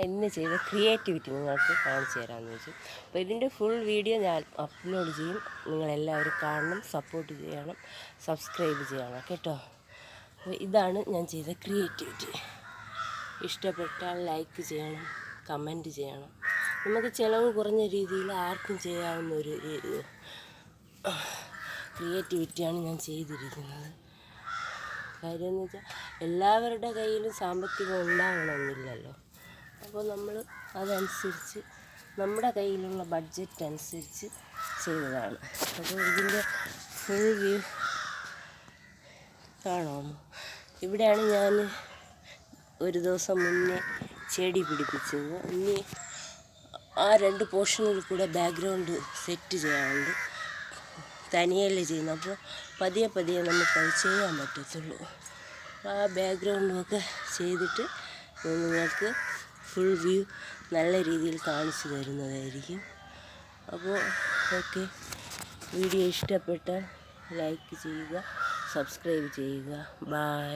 ഇന്ന് ചെയ്ത ക്രിയേറ്റിവിറ്റി നിങ്ങൾക്ക് കാണിച്ചു തരാമെന്ന് വെച്ചു. അപ്പോൾ ഇതിൻ്റെ ഫുൾ വീഡിയോ ഞാൻ അപ്ലോഡ് ചെയ്യും. നിങ്ങളെല്ലാവരും കാണണം, സപ്പോർട്ട് ചെയ്യണം, സബ്സ്ക്രൈബ് ചെയ്യണം കേട്ടോ. അപ്പോൾ ഇതാണ് ഞാൻ ചെയ്ത ക്രിയേറ്റിവിറ്റി. ഇഷ്ടപ്പെട്ടാൽ ലൈക്ക് ചെയ്യണം, കമൻറ്റ് ചെയ്യണം. നമുക്ക് ചിലവ് കുറഞ്ഞ രീതിയിൽ ആർക്കും ചെയ്യാവുന്ന ഒരു ക്രിയേറ്റിവിറ്റിയാണ് ഞാൻ ചെയ്തിരിക്കുന്നത്. കാര്യം എന്ന് വെച്ചാൽ എല്ലാവരുടെ കയ്യിലും സാമ്പത്തികം ഉണ്ടാകണമെന്നില്ലല്ലോ. അപ്പോൾ നമ്മൾ അതനുസരിച്ച് നമ്മുടെ കയ്യിലുള്ള ബഡ്ജറ്റ് അനുസരിച്ച് ചെയ്തതാണ്. അപ്പോൾ ഇതിൻ്റെ ഫുൾ വ്യൂ കാണാമോ? ഇവിടെയാണ് ഞാൻ ഒരു ദിവസം മുന്നേ ചെടി പിടിപ്പിച്ചത്. ഇനി ആ 2 പോർഷനിൽ കൂടെ ബാക്ക്ഗ്രൗണ്ട് സെറ്റ് ചെയ്യാനുണ്ട്. തനിയല്ലേ ചെയ്യുന്നത്, അപ്പോൾ പതിയെ പതിയെ നമുക്കത് ചെയ്യാൻ പറ്റത്തുള്ളൂ. ആ ബാക്ക്ഗ്രൗണ്ടുമൊക്കെ ചെയ്തിട്ട് നിങ്ങൾക്ക് ഫുൾ വ്യൂ നല്ല രീതിയിൽ കാണിച്ചു തരുന്നതായിരിക്കും. അപ്പോൾ ഓക്കെ, വീഡിയോ ഇഷ്ടപ്പെട്ടാൽ ലൈക്ക് ചെയ്യുക, സബ്സ്ക്രൈബ് ചെയ്യുക. ബൈ.